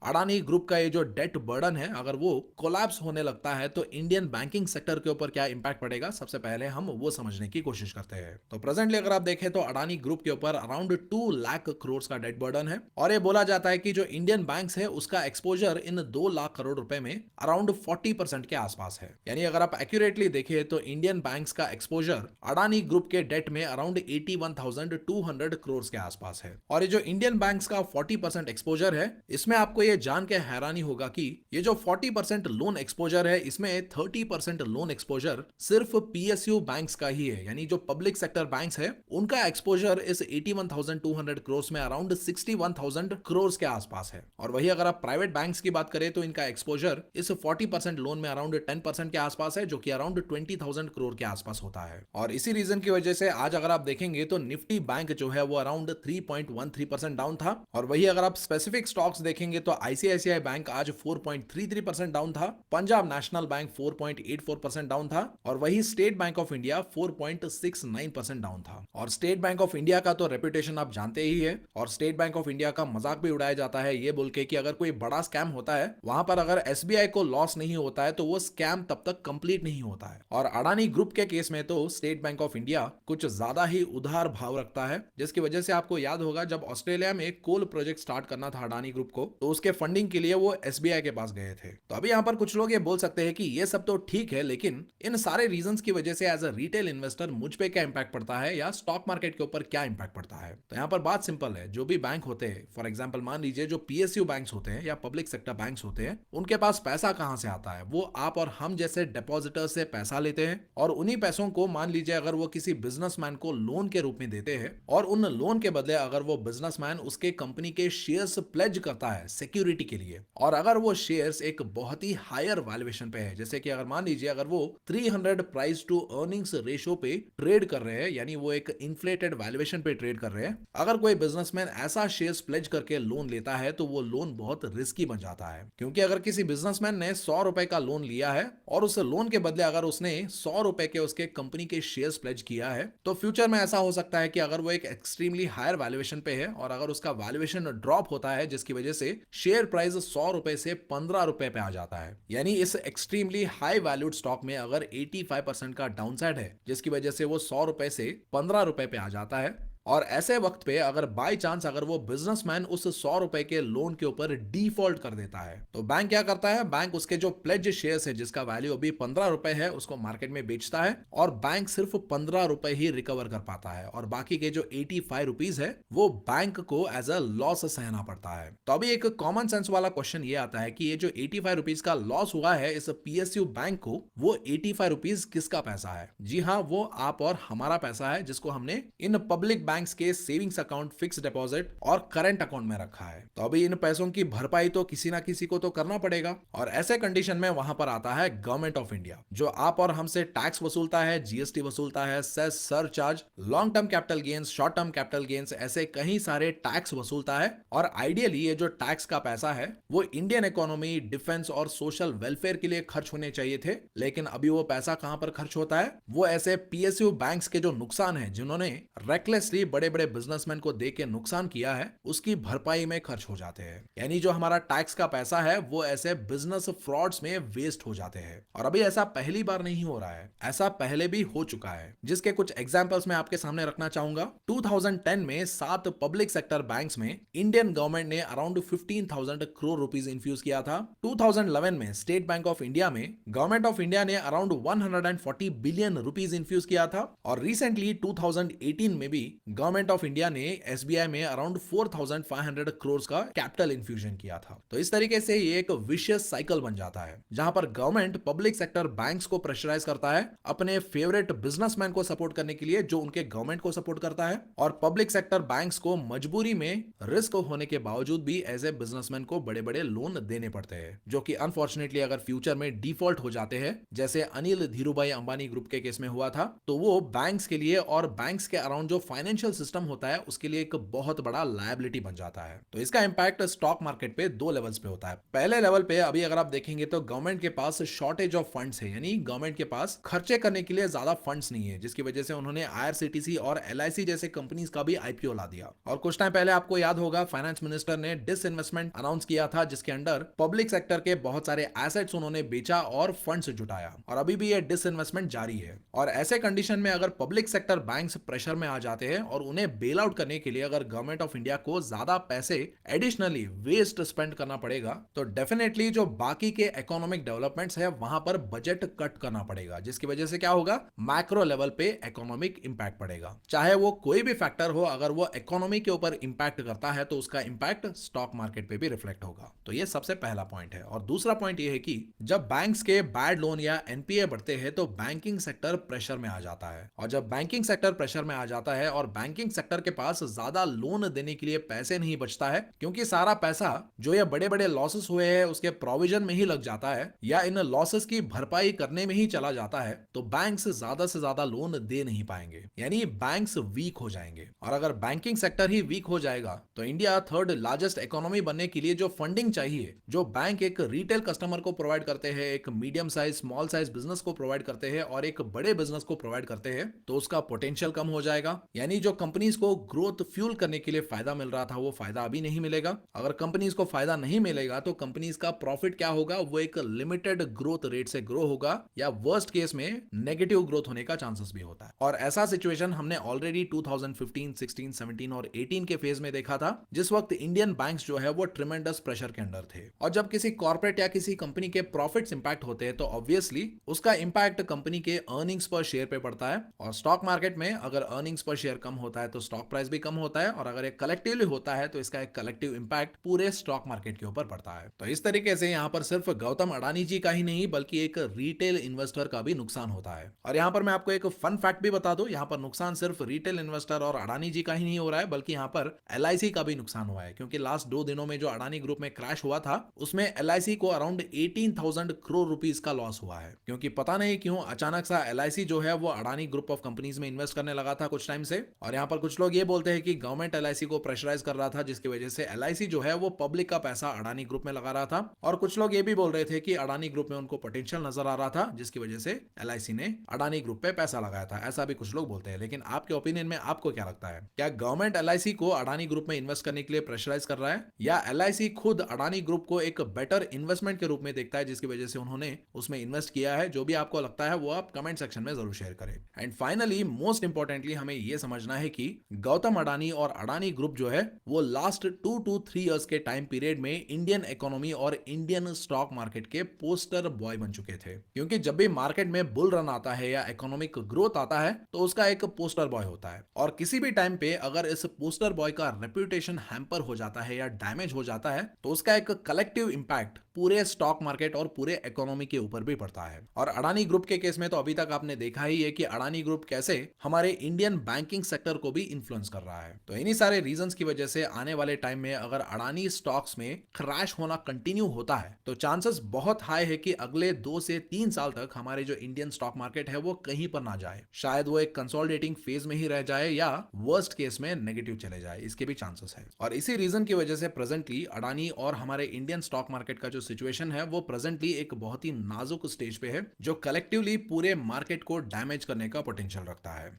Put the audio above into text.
Adani group का ये जो डेट बर्डन है अगर वो कोलैप्स होने लगता है तो इंडियन बैंकिंग सेक्टर के ऊपर क्या इंपैक्ट पड़ेगा, सबसे पहले हम वो समझने की कोशिश करते हैं। तो प्रेजेंटली अगर आप देखें तो अडानी ग्रुप के ऊपर अराउंड 2 लाख करोड़ का डेट बर्डन है और ये बोला जाता है कि जो इंडियन बैंक्स है उसका एक्सपोजर इन 2 लाख करोड़ रुपए में अराउंड 40% के आसपास है। यानी अगर आप एक्यूरेटली देखें तो इंडियन बैंक्स का एक्सपोजर अडानी ग्रुप के डेट में अराउंड 81,200 करोड़ के आसपास है। और ये जो इंडियन बैंक्स का 40% एक्सपोजर है इसमें आपको ये जान के हैरानी होगा कि ये जो 40% लोन एक्सपोजर है इसमें 30% लोन एक्सपोजर सिर्फ पीएसयू बैंक्स का ही है। यानी जो पब्लिक सेक्टर बैंक्स है उनका एक्सपोजर इस 81,200 करोड़ में अराउंड 61,000 करोड़ के आसपास है। और वही अगर आप प्राइवेट बैंक्स की बात करें तो इनका एक्सपोजर इस 40% लोन में अराउंड 10% के आसपास है, जो कि अराउंड 20,000 करोड़ के आसपास होता है। और इसी रीजन की वजह से आज अगर आप देखेंगे तो निफ्टी बैंक जो है वो अराउंड 3.13% डाउन था। और वही अगर आप स्पेसिफिक स्टॉक्स देखेंगे तो आईसीआईसीआई बैंक आज 4.33% डाउन था, पंजाब नेशनल बैंक 4.84% डाउन था और वही state bank of India 4.69% down था। और स्टेट बैंक ऑफ इंडिया का तो रेपुटेशन आप जानते ही है और स्टेट बैंक ऑफ इंडिया का मजाक भी उड़ाया जाता है ये बोल के कि अगर कोई बड़ा स्कैम होता है वहां पर अगर एसबीआई को लॉस नहीं होता है तो वो स्कैम तब तक कंप्लीट नहीं होता है। और अडानी ग्रुप के केस में तो स्टेट बैंक ऑफ इंडिया कुछ ज्यादा ही उदार भाव रखता है, जिसकी वजह से आपको याद होगा जब ऑस्ट्रेलिया में एक कोल प्रोजेक्ट स्टार्ट करना था अडानी ग्रुप को तो उसके फंडिंग के लिए वो एसबीआई के पास गए थे। तो अभी यहाँ पर कुछ लोग ये बोल सकते हैं कि ये सब तो ठीक है, लेकिन इन सारे रीजंस की वजह से एज अ रिटेल इन्वेस्टर मुझ पे क्या इंपैक्ट पड़ता है या स्टॉक मार्केट के ऊपर क्या इंपैक्ट पड़ता है। तो यहाँ पर बात सिंपल है, जो भी बैंक होते हैं फॉर एग्जाम्पल मान लीजिए जो पीएसयू बैंक्स होते हैं या पब्लिक सेक्टर बैंक्स होते हैं उनके पास पैसा कहां से आता है, वो आप और हम जैसे डिपॉजिटर से पैसा लेते हैं और उन्हीं पैसों को मान लीजिए अगर वो किसी बिजनेसमैन को लोन के रूप में देते हैं और उन लोन के बदले अगर वो बिजनेसमैन उसके कंपनी के शेयर्स प्लेज करता है सिक्योरिटी के लिए और अगर वो शेयर्स एक बहुत ही हायर वैल्यूएशन पे है, जैसे कि अगर मान लीजिए अगर वो 300 प्राइस टू अर्निंग्स रेशियो पे ट्रेड कर रहे हैं यानी वो एक इन्फ्लेटेड वैल्यूएशन पे ट्रेड कर रहे हैं, अगर कोई बिजनेसमैन ऐसा शेयर्स प्लेज करके लोन लेता है तो वो लोन बहुत रिस्की बन जाता है। क्योंकि अगर किसी बिजनेसमैन ने 100 रुपए का लोन लिया है और उस लोन के बदले अगर उसने 100 रुपए के उसके कंपनी के शेयर्स प्लेज किया है तो फ्यूचर में ऐसा हो सकता है कि अगर वो एक एक्सट्रीमली हायर वैल्यूएशन पे है और अगर उसका वैल्यूएशन ड्रॉप होता है जिसकी वजह से शेयर प्राइस 100 रुपए से 15 रुपए पे आ जाता है, यानी इस एक्सट्रीमली हाई वैल्यूड स्टॉक में अगर 85% का डाउनसाइड है जिसकी वजह से वो 100 रुपए से 15 रुपए पे आ जाता है। और ऐसे वक्त पे अगर बाय चांस अगर वो बिजनेसमैन उस 100 रुपए के लोन के ऊपर डिफॉल्ट कर देता है तो बैंक क्या करता है, बैंक उसके जो प्लेज शेयर्स है जिसका वैल्यू अभी 15 रुपए है उसको मार्केट में बेचता है और बैंक सिर्फ 15 रुपए ही रिकवर कर पाता है और बाकी के जो 85 रुपीज है वो बैंक को एज अ लॉस सहना पड़ता है। तो अभी एक कॉमन सेंस वाला क्वेश्चन ये आता है कि ये जो 85 रुपीज का लॉस हुआ है इस पीएसयू बैंक को, वो 85 रुपीज किसका पैसा है? जी हाँ, वो आप और हमारा पैसा है जिसको हमने इन पब्लिक बैंक्स के सेविंग्स अकाउंट, फिक्स डिपॉजिट और करंट अकाउंट में रखा है। तो अभी इन पैसों की भरपाई तो किसी ना किसी को तो करना पड़ेगा और ऐसे कंडीशन में वहां पर आता है गवर्नमेंट ऑफ इंडिया जो आप और हमसे टैक्स वसूलता है, जीएसटी वसूलता है, cess, surcharge, long term capital gains, short term capital gains, ऐसे कई सारे टैक्स वसूलता है। और आइडियली ये जो टैक्स का पैसा है वो इंडियन इकोनॉमी, डिफेंस और सोशल वेलफेयर के लिए खर्च होने चाहिए थे, लेकिन अभी वो पैसा कहां पर खर्च होता है? वो ऐसे पीएसयू बैंक्स के जो नुकसान है जिन्होंने रेकलेसली बड़े बड़े बिजनेसमैन को दे के नुकसान किया है उसकी भरपाई में खर्च हो जाते हैं। यानी जो हमारा टैक्स का पैसा है वो ऐसे बिजनेस फ्रॉड्स में वेस्ट हो जाते हैं। और अभी ऐसा पहली बार नहीं हो रहा है, ऐसा पहले भी हो चुका है, जिसके कुछ एग्जांपल्स मैं आपके सामने रखना चाहूंगा। 2010 में 7 पब्लिक सेक्टर बैंक्स में इंडियन गवर्नमेंट ने अराउंड 15,000 करोड़ रुपीस इन्फ्यूज किया था। 2011 में स्टेट बैंक ऑफ इंडिया में गवर्नमेंट ऑफ इंडिया ने अराउंड 140 बिलियन रुपीस इन्फ्यूज किया था और रिसेंटली 2018 में भी गवर्नमेंट ऑफ इंडिया ने एसबीआई में अराउंड 4,500 करोड़ का कैपिटल इन्फ्यूजन किया था। तो इस तरीके से ये एक विशियस साइकिल बन जाता है जहां पर गवर्नमेंट पब्लिक सेक्टर बैंक्स को प्रेशराइज करता है अपने फेवरेट बिजनेसमैन को सपोर्ट करने के लिए जो उनके गवर्नमेंट को सपोर्ट करता है, और पब्लिक सेक्टर बैंक्स को मजबूरी में रिस्क होने के बावजूद भी एज ए बिजनेसमैन को बड़े बड़े लोन देने पड़ते हैं, जो कि अनफॉर्चुनेटली अगर फ्यूचर में डिफॉल्ट हो जाते हैं जैसे अनिल धीरूभाई अंबानी ग्रुप के केस में हुआ था, तो वो बैंक्स के लिए और बैंक्स के अराउंड जो फाइनेंशियल फाइनेंशियल सिस्टम होता है उसके लिए एक बहुत बड़ा लायबिलिटी बन जाता है। तो इसका इंपैक्ट स्टॉक मार्केट पे दो लेवल्स पे होता है। पहले लेवल पे अभी अगर आप देखेंगे तो गवर्नमेंट के पास शॉर्टेज ऑफ फंड्स है, यानी गवर्नमेंट के पास खर्चे करने के लिए ज्यादा फंड्स नहीं है, जिसकी वजह से उन्होंने आईआरसीटीसी और एलआईसी जैसे कंपनीज का भी आईपीओ ला दिया। और कुछ टाइम पहले आपको याद होगा फाइनेंस मिनिस्टर ने डिसइन्वेस्टमेंट अनाउंस किया था, जिसके अंडर पब्लिक सेक्टर के बहुत सारे एसेट्स उन्होंने बेचा और फंड्स जुटाया, और अभी भी ये डिसइन्वेस्टमेंट जारी है। और ऐसे कंडीशन में अगर पब्लिक सेक्टर बैंक्स प्रेशर में आ जाते हैं और उन्हें बेल आउट करने के लिए अगर गवर्नमेंट ऑफ इंडिया को ज्यादा पैसे एडिशनली वेस्ट स्पेंड करना पड़ेगा, तो डेफिनेटली जो बाकी के इकोनॉमिक डेवलपमेंट्स है वहां पर बजट कट करना पड़ेगा, जिसकी वजह से क्या होगा, मैक्रो लेवल पे इकोनॉमिक इंपैक्ट पड़ेगा। चाहे वो कोई भी फैक्टर हो, अगर वो इकोनॉमी के ऊपर इंपैक्ट करता है तो उसका इंपैक्ट स्टॉक मार्केट पे भी रिफ्लेक्ट होगा। तो ये सबसे पहला पॉइंट है। और दूसरा पॉइंट ये है कि जब बैंक्स के बैड लोन या एनपीए बढ़ते हैं तो बैंकिंग सेक्टर प्रेशर में आ जाता है, और जब बैंकिंग सेक्टर प्रेशर में आ जाता है और बैंकिंग सेक्टर के पास ज्यादा लोन देने के लिए पैसे नहीं बचता है, क्योंकि सारा पैसा जो ये बड़े बड़े लॉसेस हुए हैं उसके प्रोविजन में ही लग जाता है या इन लॉसेस की भरपाई करने में ही चला जाता है, तो बैंक्स ज्यादा से ज्यादा लोन दे नहीं पाएंगे, यानी बैंक्स वीक हो जाएंगे। और अगर बैंकिंग सेक्टर ही वीक हो जाएगा तो इंडिया थर्ड लार्जेस्ट इकोनॉमी बनने के लिए जो फंडिंग चाहिए, जो बैंक एक रिटेल कस्टमर को प्रोवाइड करते हैं, एक medium size small size business को प्रोवाइड करते हैं और एक बड़े बिजनेस को प्रोवाइड करते हैं, तो उसका पोटेंशियल कम हो जाएगा। यानी जो कंपनीज को ग्रोथ फ्यूल करने के लिए फायदा मिल रहा था वो फायदा अभी नहीं मिलेगा। अगर कंपनीज को फायदा नहीं मिलेगा तो कंपनीज का प्रॉफिट क्या होगा, वो एक लिमिटेड ग्रोथ रेट से ग्रो होगा या वर्स्ट केस में नेगेटिव ग्रोथ होने का चांसेस भी होता है। और ऐसा सिचुएशन हमने ऑलरेडी 2015, 16, 17 और 18 के फेज में देखा था, जिस वक्त इंडियन बैंक्स जो है वो ट्रिमेंडस प्रेशर के अंडर थे। और जब किसी कॉर्पोरेट या किसी कंपनी के प्रॉफिट्स इंपैक्ट होते हैं तो ऑब्वियसली उसका इंपैक्ट कंपनी के अर्निंग्स पर शेयर पे पड़ता है। और स्टॉक मार्केट में अगर अर्निंग्स पर शेयर कम होता है तो स्टॉक प्राइस भी कम होता है, और अगर एक कलेक्टिवली होता है तो इसका एक कलेक्टिव इंपैक्ट पूरे स्टॉक मार्केट के ऊपर पड़ता है। तो इस तरीके से यहाँ पर सिर्फ गौतम अडानी जी का ही नहीं बल्कि एक रिटेल इन्वेस्टर का भी नुकसान होता है। और यहाँ पर मैं आपको एक फन फैक्ट भी बता दूं, यहाँ पर नुकसान सिर्फ रिटेल इन्वेस्टर और अडानी जी का ही नहीं हो रहा है बल्कि यहाँ पर एलआईसी का भी नुकसान हुआ है, क्योंकि लास्ट 2 दिनों में जो अडानी ग्रुप में क्रैश हुआ था उसमें एलआईसी को अराउंड 18,000 करोड़ रुपीस का लॉस हुआ है, क्योंकि पता नहीं क्यों अचानक सा एलआईसी जो है वो अडानी ग्रुप ऑफ कंपनीज में इन्वेस्ट करने लगा था कुछ टाइम से। और यहाँ पर कुछ लोग ये बोलते हैं कि गवर्नमेंट एलआईसी को प्रेशराइज कर रहा था, जिसकी वजह से एलआईसी जो है वो पब्लिक का पैसा अडानी ग्रुप में लगा रहा था। और कुछ लोग ये भी बोल रहे थे कि अडानी ग्रुप में उनको पोटेंशियल नजर आ रहा था, जिसकी वजह से एलआईसी ने अडानी ग्रुप पे पैसा लगाया था, ऐसा भी कुछ लोग बोलते हैं। लेकिन आपके ओपिनियन में आपको क्या लगता है, क्या गवर्नमेंट एलआईसी को अडानी ग्रुप में इन्वेस्ट करने के लिए प्रेशराइज कर रहा है, या एलआईसी खुद अडानी ग्रुप को एक बेटर इन्वेस्टमेंट के रूप में देखता है जिसकी वजह से उन्होंने उसमें इन्वेस्ट किया है? जो भी आपको लगता है वो आप कमेंट सेक्शन में जरूर शेयर करें। एंड फाइनली मोस्ट इंपॉर्टेंटली हमें यह समझना है कि गौतम अडानी और अडानी ग्रुप जो है वो लास्ट 2 to 3 इयर्स के टाइम पीरियड में इंडियन इकोनॉमी और इंडियन स्टॉक मार्केट के पोस्टर बॉय बन चुके थे, क्योंकि जब भी मार्केट में बुल रन आता है या इकोनॉमिक ग्रोथ आता है तो उसका एक पोस्टर बॉय होता है। और किसी भी टाइम पे अगर इस पोस्टर बॉय का रेप्यूटेशन हैम्पर हो जाता है या डैमेज हो जाता है तो उसका एक कलेक्टिव इंपैक्ट पूरे स्टॉक मार्केट और पूरे इकोनॉमी के ऊपर भी पड़ता है। और अडानी ग्रुप के केस में तो अभी तक आपने देखा ही है कि अडानी ग्रुप कैसे हमारे इंडियन बैंकिंग सेक्टर को भी इन्फ्लुएंस कर रहा है। तो इन्हीं सारे रीजंस की वजह से आने वाले टाइम में अगर अडानी स्टॉक्स में क्रैश होना कंटिन्यू होता है तो चांसेस बहुत हाई है कि अगले 2 से 3 साल तक हमारे जो इंडियन स्टॉक मार्केट है वो कहीं पर ना जाए, शायद वो एक कंसोलिडेटिंग फेज में ही रह जाए या वर्स्ट केस में नेगेटिव चले जाए, इसके भी चांसेस है। और इसी रीजन की वजह से प्रेजेंटली अडानी और हमारे इंडियन स्टॉक मार्केट का जो सिचुएशन है वो प्रेजेंटली एक बहुत ही नाजुक स्टेज पे है, जो कलेक्टिवली पूरे मार्केट को डैमेज करने का पोटेंशियल रखता है।